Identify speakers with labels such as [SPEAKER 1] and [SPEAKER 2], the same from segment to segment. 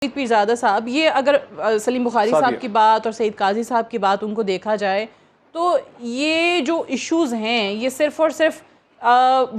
[SPEAKER 1] پیرزادہ صاحب، یہ اگر سلیم بخاری صاحب کی بات اور سعید قاضی صاحب کی بات ان کو دیکھا جائے تو یہ جو ایشوز ہیں یہ صرف اور صرف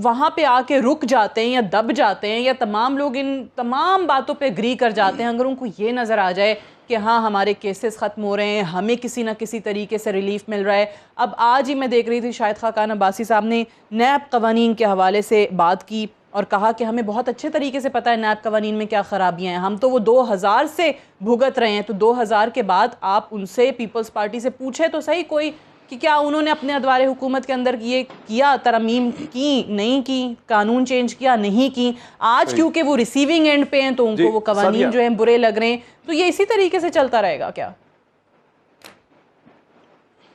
[SPEAKER 1] وہاں پہ آ کے رک جاتے ہیں یا دب جاتے ہیں یا تمام لوگ ان تمام باتوں پہ اگری کر جاتے ہیں اگر ان کو یہ نظر آ جائے کہ ہاں ہمارے کیسز ختم ہو رہے ہیں، ہمیں کسی نہ کسی طریقے سے ریلیف مل رہا ہے۔ اب آج ہی میں دیکھ رہی تھی شاہد خاقان عباسی صاحب نے نیب قوانین کے حوالے سے بات کی اور کہا کہ ہمیں بہت اچھے طریقے سے پتہ ہے نیب قوانین میں کیا خرابیاں ہیں، ہم تو وہ 2000 سے بھگت رہے ہیں، تو 2000 کے بعد آپ ان سے پیپلز پارٹی سے پوچھے تو صحیح کوئی کہ کیا انہوں نے اپنے ادوار حکومت کے اندر یہ کیا، ترمیم کی نہیں کی، قانون چینج کیا نہیں کی۔ آج کیونکہ وہ ریسیونگ اینڈ پہ ہیں تو ان کو وہ قوانین جو ہیں برے لگ رہے ہیں، تو یہ اسی طریقے سے چلتا رہے گا کیا؟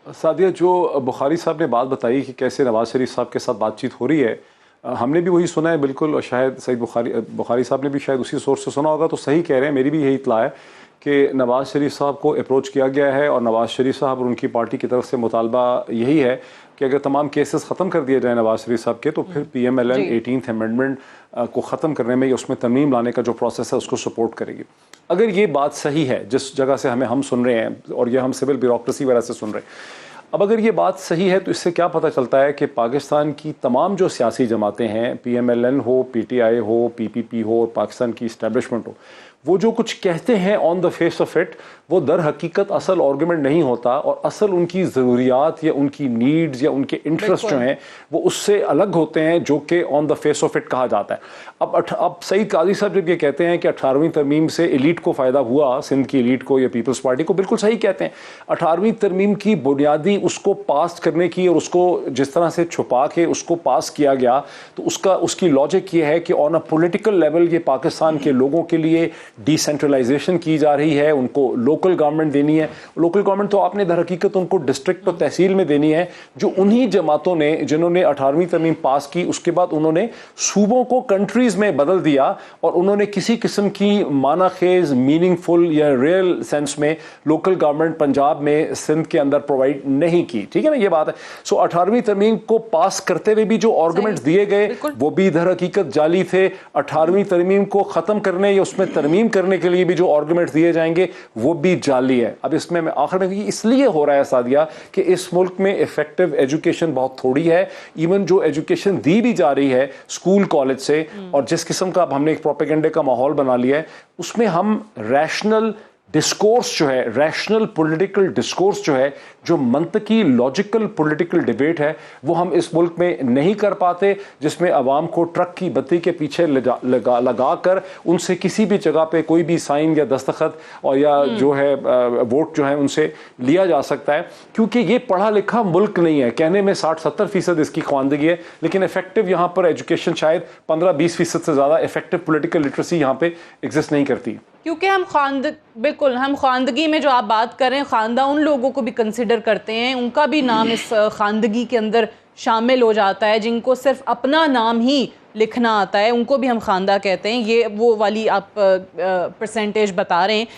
[SPEAKER 2] سعدیہ، جو بخاری صاحب نے بات بتائی کہ کیسے نواز شریف صاحب کے ساتھ بات چیت ہو رہی ہے، ہم نے بھی وہی سنا ہے بالکل، اور شاید سعید بخاری صاحب نے بھی شاید اسی سورس سے سنا ہوگا، تو صحیح کہہ رہے ہیں، میری بھی یہی اطلاع ہے کہ نواز شریف صاحب کو اپروچ کیا گیا ہے اور نواز شریف صاحب اور ان کی پارٹی کی طرف سے مطالبہ یہی ہے کہ اگر تمام کیسز ختم کر دیے جائیں نواز شریف صاحب کے تو پھر P M L N 18th amendment کو ختم کرنے میں یا اس میں ترمیم لانے کا جو پروسیس ہے اس کو سپورٹ کرے گی۔ اگر یہ بات صحیح ہے جس جگہ سے ہم سن رہے ہیں، اور یہ ہم سول بیوروکریسی وغیرہ سے سن رہے ہیں، اب اگر یہ بات صحیح ہے تو اس سے کیا پتہ چلتا ہے کہ پاکستان کی تمام جو سیاسی جماعتیں ہیں، پی ایم ایل این ہو، پی ٹی آئی ہو، پی پی پی ہو، اور پاکستان کی اسٹیبلشمنٹ ہو، وہ جو کچھ کہتے ہیں آن دا فیس آف اٹ، وہ در حقیقت اصل آرگومنٹ نہیں ہوتا، اور اصل ان کی ضروریات یا ان کی نیڈز یا ان کے انٹرسٹ جو ہیں وہ اس سے الگ ہوتے ہیں جو کہ آن دا فیس آف اٹ کہا جاتا ہے۔ اب سعید قاضی صاحب جب یہ کہتے ہیں کہ 18ویں ترمیم سے ایلیٹ کو فائدہ ہوا، سندھ کی ایلیٹ کو یا پیپلز پارٹی کو، بالکل صحیح کہتے ہیں۔ 18ویں ترمیم کی بنیادی اس کو پاس کرنے کی اور اس کو جس طرح سے چھپا کے اس کو پاس کیا گیا، تو اس کی لاجک یہ ہے کہ آن اے پولیٹیکل لیول یہ پاکستان کے لوگوں کے لیے ڈی سینٹرلائزیشن کی جا رہی ہے، ان کو لوکل گورنمنٹ دینی ہے۔ لوکل گورنمنٹ تو آپ نے در حقیقت ان کو ڈسٹرکٹ اور تحصیل میں دینی ہے، جو انہی جماعتوں نے جنہوں نے 18ویں ترمیم پاس کی، اس کے بعد انہوں نے صوبوں کو کنٹریز میں بدل دیا اور انہوں نے کسی قسم کی معنی خیز، میننگ فل یا ریئل سینس میں لوکل گورنمنٹ پنجاب میں سندھ کے اندر پرووائڈ نہیں کی۔ ٹھیک ہے نا، یہ بات ہے۔ سو 18ویں ترمیم کو پاس کرتے ہوئے بھی جو آرگومنٹس دیے گئے وہ بھی در حقیقت جعلی تھے۔ 18ویں ترمیم کو ختم کرنے یا اس میں ترمیم کرنے کے لیے بھی جو آرگومنٹس دیے جائیں گے وہ بھی جعلی ہے۔ اب اس میں آخر میں اس لیے ہو رہا ہے سعدیہ کہ اس ملک میں افیکٹو ایجوکیشن بہت تھوڑی ہے، ایون جو ایجوکیشن دی بھی جا رہی ہے اسکول کالج سے، اور جس قسم کا اب ہم نے ایک پروپیگنڈے کا ماحول بنا لیا ہے، اس میں ہم ریشنل ڈسکورس جو ہے، ریشنل پولیٹیکل ڈسکورس جو ہے، جو منطقی لاجیکل پولیٹیکل ڈیبیٹ ہے، وہ ہم اس ملک میں نہیں کر پاتے، جس میں عوام کو ٹرک کی بتی کے پیچھے لگا کر ان سے کسی بھی جگہ پہ کوئی بھی سائن یا دستخط اور یا جو ہے ووٹ جو ہے ان سے لیا جا سکتا ہے، کیونکہ یہ پڑھا لکھا ملک نہیں ہے۔ کہنے میں 60-70% اس کی خواندگی ہے، لیکن افیکٹو یہاں پر ایجوکیشن شاید 15-20% سے زیادہ افیکٹو پولیٹیکل لٹریسی یہاں پہ ایگزسٹ نہیں کرتی،
[SPEAKER 1] کیونکہ ہم خواندگی میں جو آپ بات کر رہے ہیں، خواندہ ان لوگوں کو بھی کنسیڈر کرتے ہیں، ان کا بھی نام اس خواندگی کے اندر شامل ہو جاتا ہے، جن کو صرف اپنا نام ہی لکھنا آتا ہے، ان کو بھی ہم خواندہ کہتے ہیں۔ یہ وہ والی آپ پرسنٹیج بتا رہے ہیں۔